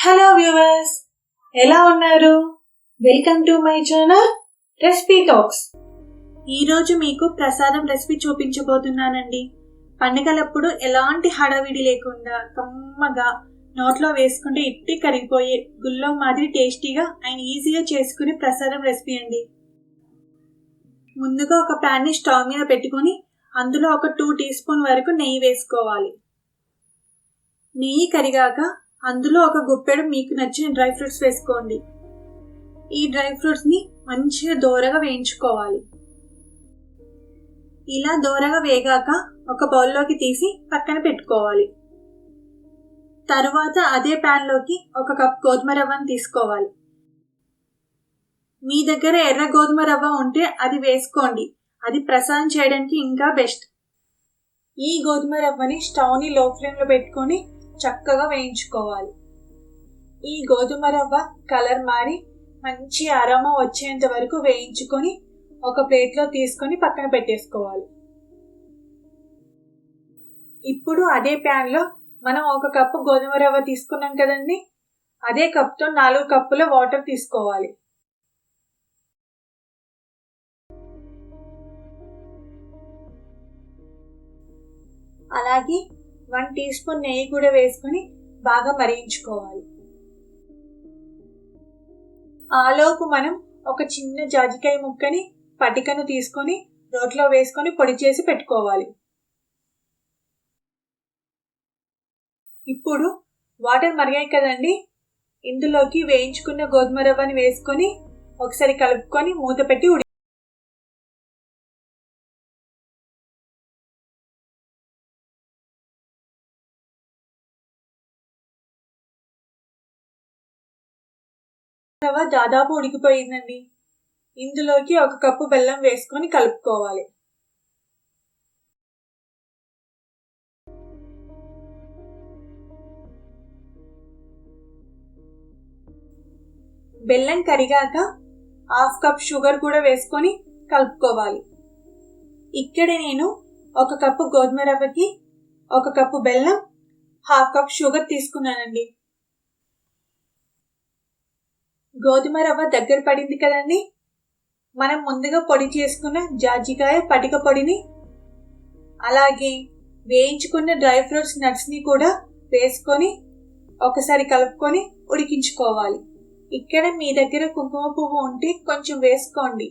Hello viewers, ఎలా ఉన్నారు? Welcome to my channel recipe talks. ఈరోజు మీకు ప్రసాదం రెసిపీ చూపించబోతున్నానండి. పండుగలప్పుడు ఎలాంటి హడావిడి లేకుండా కమ్మగా నోట్లో వేసుకుంటే ఇట్టి కరిగిపోయే గుల్లం మాదిరి టేస్టీగా అండ్ ఈజీగా చేసుకునే ప్రసాదం రెసిపీ అండి. ముందుగా ఒక ప్యాన్ని స్టవ్ మీద పెట్టుకొని అందులో ఒక 2 టీ స్పూన్ వరకు నెయ్యి వేసుకోవాలి. నెయ్యి కరిగాక అందులో ఒక గుప్పెడు మీకు నచ్చిన డ్రై ఫ్రూట్స్ వేసుకోండి. ఈ డ్రై ఫ్రూట్స్ని మంచిగా దోరగా వేయించుకోవాలి. ఇలా దోరగా వేగాక ఒక బౌల్లోకి తీసి పక్కన పెట్టుకోవాలి. తరువాత అదే ప్యాన్లోకి 1 కప్ గోధుమ రవ్వను తీసుకోవాలి. మీ దగ్గర ఎర్ర గోధుమ రవ్వ ఉంటే అది వేసుకోండి, అది ప్రసాదం చేయడానికి ఇంకా బెస్ట్. ఈ గోధుమ రవ్వని స్టవ్ని లో ఫ్లేమ్లో పెట్టుకొని చక్కగా వేయించుకోవాలి. ఈ గోధుమ రవ్వ కలర్ మారి మంచి అరోమా వచ్చేంత వరకు వేయించుకొని ఒక ప్లేట్లో తీసుకొని పక్కన పెట్టేసుకోవాలి. ఇప్పుడు అదే ప్యాన్లో మనం 1 కప్పు గోధుమ రవ్వ తీసుకున్నాం కదండి, అదే కప్తో 4 కప్పుల వాటర్ తీసుకోవాలి. అలాగే 1 టీ స్పూన్ నెయ్యి కూడా వేసుకొని బాగా మరిగించుకోవాలి. ఆలోపు మనం ఒక చిన్న జాజికాయ ముక్కని పటికను తీసుకొని రోట్లో వేసుకొని పొడి చేసి పెట్టుకోవాలి. ఇప్పుడు వాటర్ మరిగాయి కదండి, ఇందులోకి వేయించుకున్న గోధుమ రవ్వని వేసుకొని ఒకసారి కలుపుకొని మూత పెట్టి రవ్వ దాదాపు ఉడికిపోయిందండి. ఇందులోకి 1 కప్పు బెల్లం వేసుకొని కలుపుకోవాలి. బెల్లం కరిగాక 1/2 కప్ షుగర్ కూడా వేసుకొని కలుపుకోవాలి. ఇక్కడ నేను 1 కప్పు గోధుమ రవ్వకి 1 కప్పు బెల్లం 1/2 కప్ షుగర్ తీసుకున్నానండి. గోధుమ రవ్వ దగ్గర పడింది కదండి, మనం ముందుగా పొడి చేసుకున్న జాజికాయ పటిక పొడిని అలాగే వేయించుకున్న డ్రై ఫ్రూట్స్ నట్స్ని కూడా వేసుకొని ఒకసారి కలుపుకొని ఉడికించుకోవాలి. ఇక్కడ మీ దగ్గర కుంకుమ పువ్వు ఉంటే కొంచెం వేసుకోండి,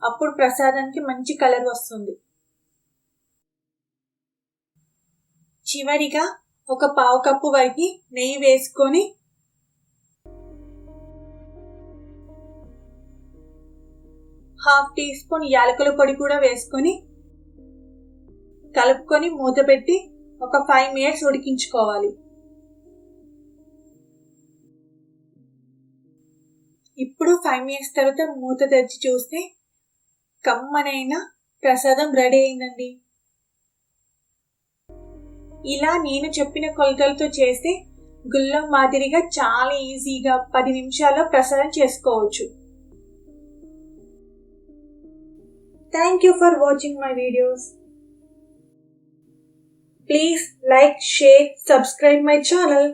అప్పుడు ప్రసాదానికి మంచి కలర్ వస్తుంది. చివరిగా 1/4 కప్పు వరకు నెయ్యి వేసుకొని 1/2 టీ స్పూన్ యాలకుల పొడి కూడా వేసుకొని కలుపుకొని మూత పెట్టి ఒక 5 మినిట్స్ ఉడికించుకోవాలి. ఇప్పుడు 5 మినిట్స్ తర్వాత మూత తెరిచి చూస్తే కమ్మనైన ప్రసాదం రెడీ అయిందండి. ఇలా నేను చెప్పిన కొలతలతో చేస్తే గుల్లం మాదిరిగా చాలా ఈజీగా 10 నిమిషాల్లో ప్రసాదం చేసుకోవచ్చు. Thank you for watching my videos. Please like, share, subscribe my channel.